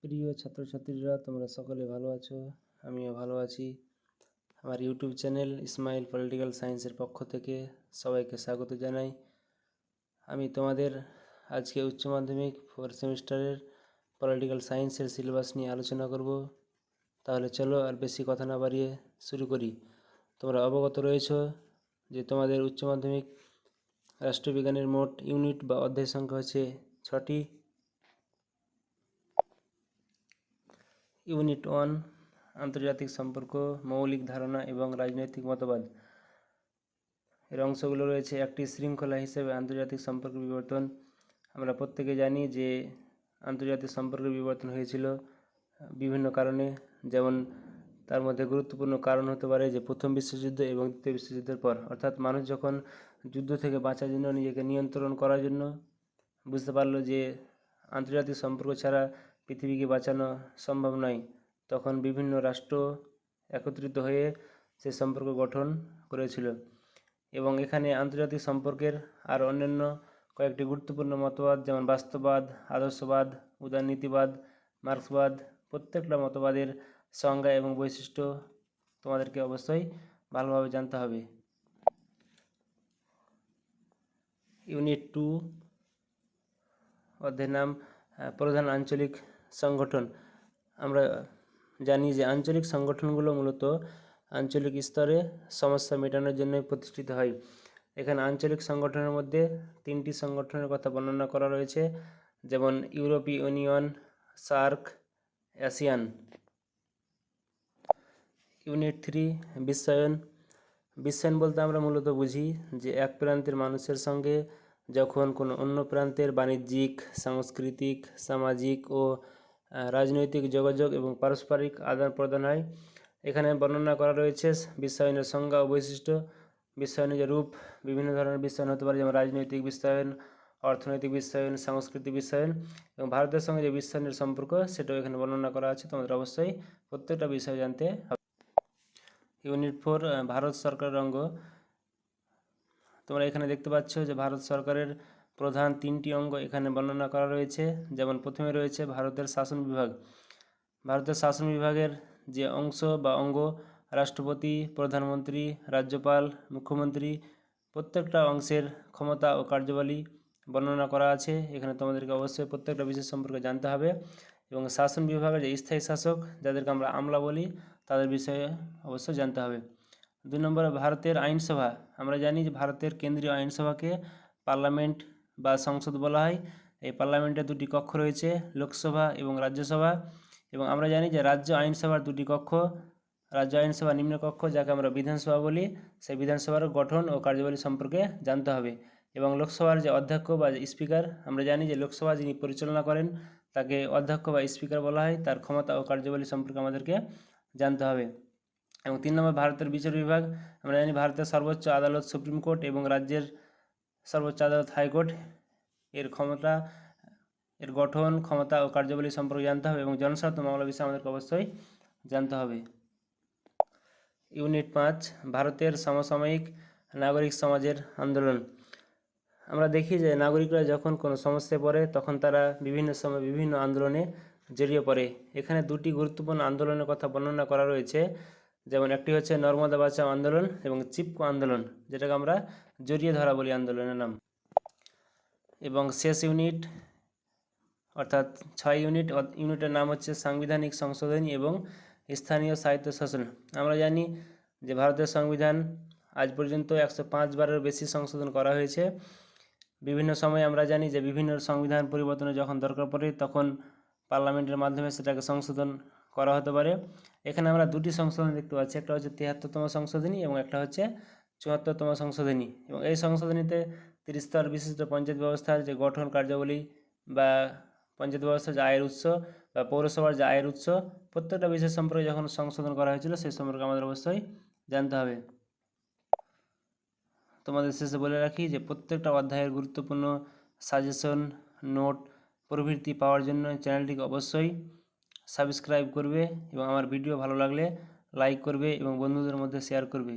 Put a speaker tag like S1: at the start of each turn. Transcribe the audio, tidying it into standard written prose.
S1: প্রিয় ছাত্রছাত্রীরা, তোমরা সকলে ভালো আছো? আমিও ভালো আছি। আমার ইউটিউব চ্যানেল ইসমাইল পলিটিক্যাল সায়েন্সের পক্ষ থেকে সবাইকে স্বাগত জানাই। আমি তোমাদের আজকে উচ্চ মাধ্যমিক 4th সেমিস্টারের পলিটিক্যাল সায়েন্সের সিলেবাস নিয়ে আলোচনা করব। তাহলে চলো আর বেশি কথা না বাড়িয়ে শুরু করি। তোমরা অবগত রয়েছো যে তোমাদের উচ্চ মাধ্যমিক রাষ্ট্রবিজ্ঞানের মোট ইউনিট বা অধ্যায় সংখ্যা হচ্ছে 6টি। ইউনিট 1 আন্তর্জাতিক সম্পর্ক, মৌলিক ধারণা এবং রাজনৈতিক মতবাদ। এর অংশগুলো রয়েছে একটি শৃঙ্খলা হিসেবে আন্তর্জাতিক সম্পর্কের বিবর্তন। আমরা প্রত্যেকে জানি যে আন্তর্জাতিক সম্পর্কের বিবর্তন হয়েছিল বিভিন্ন কারণে, যেমন তার মধ্যে গুরুত্বপূর্ণ কারণ হতে পারে যে প্রথম বিশ্বযুদ্ধ এবং দ্বিতীয় বিশ্বযুদ্ধের পর, অর্থাৎ মানুষ যখন যুদ্ধ থেকে বাঁচার জন্য নিজেকে নিয়ন্ত্রণ করার জন্য বুঝতে পারলো যে আন্তর্জাতিক সম্পর্ক ছাড়া পৃথিবীকে বাঁচানো সম্ভব নয়, তখন বিভিন্ন রাষ্ট্র একত্রিত হয়ে সে সম্পর্ক গঠন করেছিল। এবং এখানে আন্তর্জাতিক সম্পর্কের আর অন্যান্য কয়েকটি গুরুত্বপূর্ণ মতবাদ, যেমন বাস্তববাদ, আদর্শবাদ, উদারনীতিবাদ, মার্ক্সবাদ, প্রত্যেকটা মতবাদের সংজ্ঞা এবং বৈশিষ্ট্য তোমাদেরকে অবশ্যই ভালোভাবে জানতে হবে। ইউনিট 2 অধ্যায়ের নাম প্রধান আঞ্চলিক সংগঠন। আমরা জানি যে আঞ্চলিক সংগঠনগুলো মূলত আঞ্চলিক স্তরে সমস্যা মেটানোর জন্য প্রতিষ্ঠিত হয়। এখানে আঞ্চলিক সংগঠনের মধ্যে 3টি সংগঠনের কথা বর্ণনা করা রয়েছে, যেমন ইউরোপীয় ইউনিয়ন, সার্ক, আসিয়ান। ইউনিট 3 বিশ্বায়ন। বিশ্বায়ন বলতে আমরা মূলত বুঝি যে এক প্রান্তের মানুষের সঙ্গে যখন কোনো অন্য প্রান্তের বাণিজ্যিক, সাংস্কৃতিক, সামাজিক ও রাজনৈতিক যোগাযোগ এবং পারস্পরিক আদান প্রদান হয়। এখানে বর্ণনা করা রয়েছে বিশ্বায়নের সংজ্ঞা ও বৈশিষ্ট্য। বিশ্বায়নের যে রূপ, বিভিন্ন ধরনের বিশ্বায়ন হতে পারে, যেমন রাজনৈতিক বিশ্বায়ন, অর্থনৈতিক বিশ্বায়ন, সাংস্কৃতিক বিশ্বায়ন, এবং ভারতের সঙ্গে যে বিশ্বায়নের সম্পর্ক সেটাও এখানে বর্ণনা করা আছে। তোমাদের অবশ্যই প্রত্যেকটা বিষয় জানতে হবে। ইউনিট 4 ভারত সরকারের অঙ্গ। তোমরা এখানে দেখতে পাচ্ছ যে ভারত সরকারের প্রধান 3টি অঙ্গ এখানে বর্ণনা করা রয়েছে। যেমন প্রথমে রয়েছে ভারতের শাসন বিভাগ। ভারতের শাসন বিভাগের যে অংশ বা অঙ্গ, রাষ্ট্রপতি, প্রধানমন্ত্রী, রাজ্যপাল, মুখ্যমন্ত্রী, প্রত্যেকটা অংশের ক্ষমতা ও কার্যাবলী বর্ণনা করা আছে। এখানে তোমাদেরকে অবশ্যই প্রত্যেকটা বিষয় সম্পর্কে জানতে হবে। এবং শাসন বিভাগের যে স্থায়ী শাসক, যাদেরকে আমরা আমলা বলি, তাদের বিষয়ে অবশ্যই জানতে হবে। 2 নম্বরে ভারতের আইনসভা। আমরা জানি যে ভারতের কেন্দ্রীয় আইনসভাকে পার্লামেন্ট বা সংসদ বলা হয়। এই পার্লামেন্টের 2টি কক্ষ রয়েছে, লোকসভা এবং রাজ্যসভা। এবং আমরা জানি যে রাজ্য আইনসভার 2টি কক্ষ, রাজ্য আইনসভা নিম্নকক্ষ, যাকে আমরা বিধানসভা বলি, সেই বিধানসভার গঠন ও কার্যাবলী সম্পর্কে জানতে হবে। এবং লোকসভার যে অধ্যক্ষ বা স্পিকার, আমরা জানি যে লোকসভা যিনি পরিচালনা করেন তাকে অধ্যক্ষ বা স্পিকার বলা হয়। তার ক্ষমতা ও কার্যাবলী সম্পর্কে আমাদেরকে জানতে হবে। এবং 3 নম্বর ভারতের বিচার বিভাগ। আমরা জানি ভারতের সর্বোচ্চ আদালত সুপ্রিম কোর্ট এবং রাজ্যের সর্বোচ্চ আদালত হাইকোর্ট। এর ক্ষমতা, এর গঠন, ক্ষমতা ও কার্যাবলী সম্পর্কে জানতে হবে। এবং জনস্বার্থ মামলা বিষয়ে আমাদেরকে অবশ্যই জানতে হবে। ইউনিট 5 ভারতের সমসাময়িক নাগরিক সমাজের আন্দোলন। আমরা দেখি যে নাগরিকরা যখন কোনো সমস্যায় পড়ে তখন তারা বিভিন্ন সময় বিভিন্ন আন্দোলনে জড়িয়ে পড়ে। এখানে 2টি গুরুত্বপূর্ণ আন্দোলনের কথা বর্ণনা করা রয়েছে, যেমন একটি হচ্ছে নর্মদা বাঁচাও আন্দোলন এবং চিপকো আন্দোলন, যেটাকে আমরা জড়িয়ে ধরা বলি আন্দোলনের নাম। এবং শেষ ইউনিট অর্থাৎ 6 ইউনিটের নাম হচ্ছে সাংবিধানিক সংশোধনী এবং স্থানীয় স্বায়ত্তশাসন। আমরা জানি যে ভারতের সংবিধান আজ পর্যন্ত 105 বারের বেশি সংশোধন করা হয়েছে। বিভিন্ন সময়ে আমরা জানি যে বিভিন্ন সংবিধান পরিবর্তনের যখন দরকার পড়ে তখন পার্লামেন্টের মাধ্যমে সেটাকে সংশোধন করা হতে পারে। এখানে আমরা 2টি সংশোধনী দেখতে পাচ্ছি, একটা হচ্ছে 73তম সংশোধনী এবং একটা হচ্ছে 74তম সংশোধনী। এবং এই সংশোধনীতে 30 স্তর বিশিষ্ট পঞ্চায়েত ব্যবস্থার যে গঠন, কার্যাবলী বা পঞ্চায়েত ব্যবস্থার যে আয়ের উৎস বা পৌরসভার যে আয়ের উৎস, প্রত্যেকটা বিষয় সম্পর্কে যখন সংশোধন করা হয়েছিল সেই সম্পর্কে আমাদের অবশ্যই জানতে হবে। তোমাদের শেষে বলে রাখি যে প্রত্যেকটা অধ্যায়ের গুরুত্বপূর্ণ সাজেশন, নোট প্রভৃতি পাওয়ার জন্য চ্যানেলটিকে অবশ্যই সাবস্ক্রাইব করবে এবং আমার ভিডিও ভালো লাগলে লাইক করবে এবং বন্ধুদের মধ্যে শেয়ার করবে।